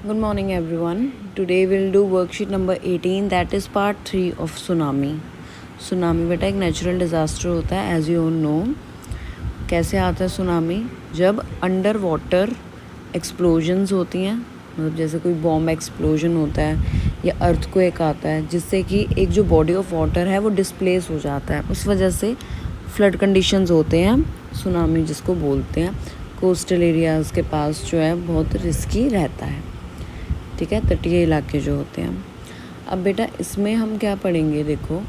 Good morning, everyone. Today we'll do worksheet number 18, that is part 3 of tsunami. Tsunami बेटा एक natural disaster होता है, as you know. कैसे आता है सुनामी? जब अंडर वाटर एक्सप्लोजन्स होती हैं, मतलब जैसे कोई बॉम्ब एक्सप्लोजन होता है या अर्थक्वेक आता है, जिससे कि एक जो बॉडी ऑफ वाटर है वो डिस्प्लेस हो जाता है. उस वजह से फ्लड कंडीशंस होते हैं, सुनामी जिसको बोलते हैं. कोस्टल एरियाज़ के पास जो है बहुत रिस्की रहता है, ठीक है, तटीय इलाके जो होते हैं. अब बेटा इसमें हम क्या पढ़ेंगे, देखो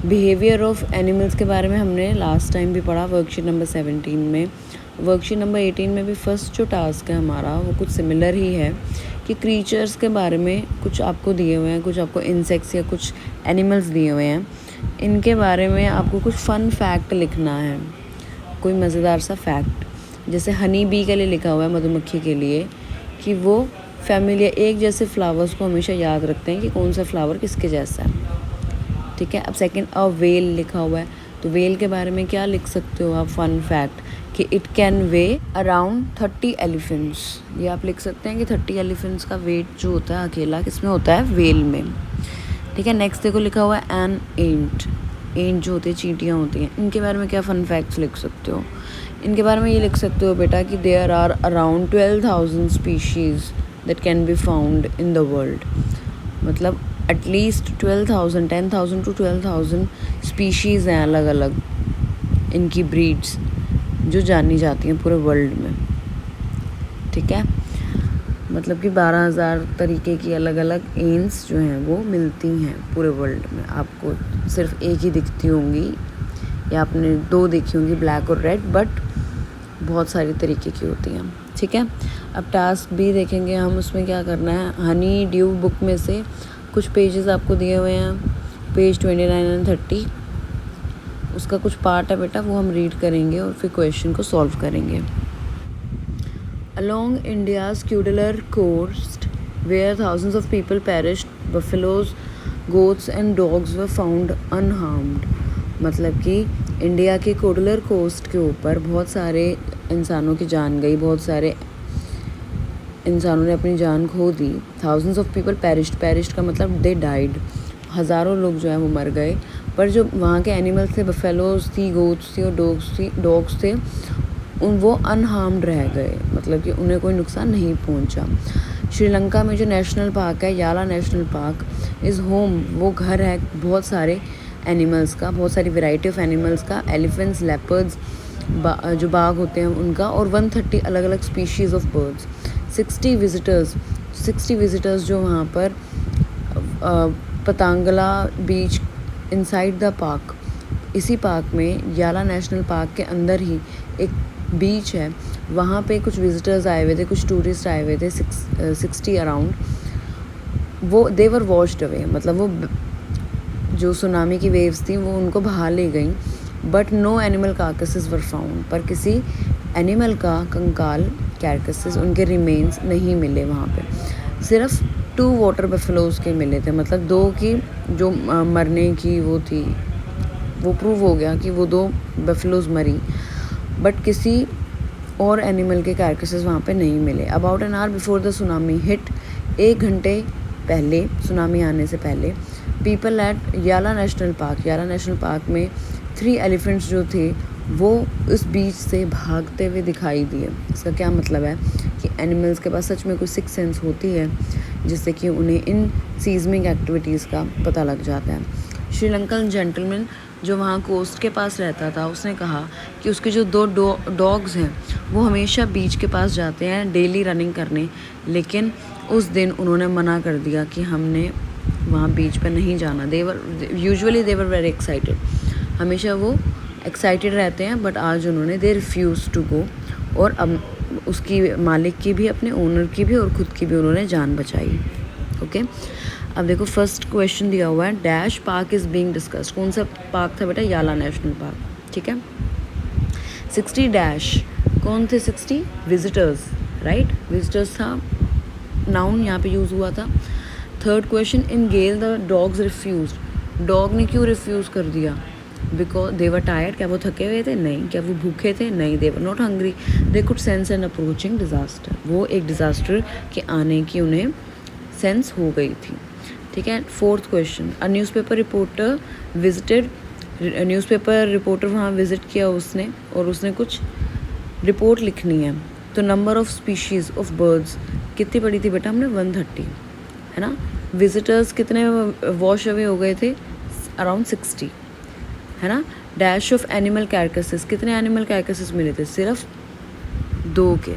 बिहेवियर ऑफ एनिमल्स के बारे में हमने लास्ट टाइम भी पढ़ा वर्कशीट नंबर 17 में. वर्कशीट नंबर 18 में भी फर्स्ट जो टास्क है हमारा वो कुछ सिमिलर ही है कि क्रीचर्स के बारे में कुछ आपको दिए हुए हैं, कुछ आपको इंसेक्ट्स या कुछ एनिमल्स दिए हुए हैं. इनके बारे में आपको कुछ फ़न फैक्ट लिखना है, कोई मज़ेदार सा फैक्ट. जैसे हनी बी के लिए लिखा हुआ है, मधुमक्खी के लिए, कि वो फैमिली एक जैसे फ्लावर्स को हमेशा याद रखते हैं कि कौन सा फ्लावर किसके जैसा है, ठीक है. अब सेकंड अ वेल लिखा हुआ है, तो वेल के बारे में क्या लिख सकते हो आप फन फैक्ट कि it can way around 30 elephants. ये आप लिख सकते हैं कि 30 एलिफेंट्स का वेट जो होता है अकेला किसमें होता है, वेल में, ठीक है. नेक्स्ट देखो लिखा हुआ है एन एंट. एंट जो होती है चींटियाँ होती हैं, इनके बारे में क्या फ़न फैक्ट्स लिख सकते हो? इनके बारे में ये लिख सकते हो बेटा कि there are around 12,000 species that can be found in the world. मतलब एटलीस्ट 12,000, 10,000 टू 12,000 स्पीशीज़ हैं अलग अलग, इनकी ब्रीड्स जो जानी जाती हैं पूरे वर्ल्ड में, ठीक है. मतलब कि 12,000 तरीके की अलग अलग एंट्स जो हैं वो मिलती हैं पूरे वर्ल्ड में. आपको सिर्फ एक ही दिखती होंगी या आपने 2 देखी होंगी, ब्लैक और रेड, बट बहुत सारी तरीके की होती हैं, ठीक है. अब टास्क भी देखेंगे हम, उसमें क्या करना है. हनी ड्यू बुक में से कुछ पेजेस आपको दिए हुए हैं, पेज 29 एंड 30. उसका कुछ पार्ट है बेटा, वो हम रीड करेंगे और फिर क्वेश्चन को सॉल्व करेंगे. Along India's Cuddler coast, where thousands of people perished, buffaloes, goats and dogs were found unharmed. मतलब कि इंडिया के कोडलर कोस्ट के ऊपर बहुत सारे इंसानों की जान गई, बहुत सारे इंसानों ने अपनी जान खो दी. थाउजेंड्स ऑफ पीपल पेरिश्ड का मतलब दे डाइड. हज़ारों लोग जो हैं वो मर गए, पर जो वहाँ के एनिमल्स थे, बफेलोज थी, गोट्स थी और डॉग्स थे, वो अनहार्म्ड रह गए, मतलब कि उन्हें कोई नुकसान नहीं पहुँचा. श्रीलंका में जो नेशनल पार्क है, याला नेशनल पार्क इज़ होम, वो घर है बहुत सारे एनिमल्स का, बहुत सारी वैरायटी ऑफ एनिमल्स का. एलिफेंट्स, लेपर्ड्स, जो बाघ होते हैं उनका, और 130 अलग अलग स्पीशीज़ ऑफ बर्ड्स. 60 विज़िटर्स जो वहाँ पर पतंगला बीच इनसाइड द पार्क, इसी पार्क में याला नेशनल पार्क के अंदर ही एक बीच है, वहाँ पे कुछ विज़िटर्स आए हुए थे, कुछ टूरिस्ट आए हुए थे, 60 अराउंड. वो दे वर वॉश्ड अवे, मतलब वो जो सुनामी की वेव्स थी वो उनको बहा ले गई. But no animal carcasses were found, पर किसी एनिमल का कंकाल, कैरकसेस, उनके रिमेन्स नहीं मिले वहाँ पे. सिर्फ 2 वाटर बफेलोज के मिले थे, मतलब 2 की जो मरने की वो थी, वो प्रूव हो गया कि वो 2 बफेलोज मरी, बट किसी और एनिमल के कैरकसेस वहाँ पे नहीं मिले. About an hour before the tsunami hit, 1 घंटे पहले, सुनामी आने से पहले, पीपल एट याला नेशनल पार्क में 3 एलिफेंट्स जो थे वो उस बीच से भागते हुए दिखाई दिए. इसका क्या मतलब है कि एनिमल्स के पास सच में कोई सिक्स सेंस होती है, जिससे कि उन्हें इन सीज़मिक एक्टिविटीज़ का पता लग जाता है. श्रीलंकन जेंटलमैन जो वहाँ कोस्ट के पास रहता था, उसने कहा कि उसके जो 2 डॉग्स हैं वो हमेशा बीच के पास जाते हैं डेली रनिंग करने, लेकिन उस दिन उन्होंने मना कर दिया कि हमने वहाँ बीच पर नहीं जाना. दे वर वेरी एक्साइटेड, हमेशा वो एक्साइटेड रहते हैं, बट आज उन्होंने दे रिफ्यूज़ टू गो. और अब उसकी मालिक की भी, अपने ओनर की भी और ख़ुद की भी उन्होंने जान बचाई. ओके. अब देखो फर्स्ट क्वेश्चन दिया हुआ है, dash park is being discussed. कौन सा पार्क था बेटा? याला नेशनल पार्क, ठीक है. 60 डैश, कौन थे 60? विजिटर्स, राइट, विजिटर्स था, नाउन यहाँ पे यूज़ हुआ था. Third question, in gale the dogs refuse. Dog ने क्यों रिफ्यूज़ कर दिया? बिकॉज दे वर टायर्ड, क्या वो थके हुए थे? नहीं। क्या वो भूखे थे? नहीं। They were not hungry, they could sense an approaching disaster, वो एक डिज़ास्टर के आने की उन्हें सेंस हो गई थी। ठीक है। Fourth question, a newspaper reporter visited, newspaper reporter वहाँ विजिट किया उसने, और उसने कुछ रिपोर्ट लिखनी है। तो number of species of birds कितनी पड़ी थी बेटा हमने? 130, है ना। विजिटर्स कितने वॉश अवे हो गए थे? अराउंड 60, है ना। डैश ऑफ एनिमल कैरकसेस, कितने एनिमल कैरकसेस मिले थे? सिर्फ 2 के।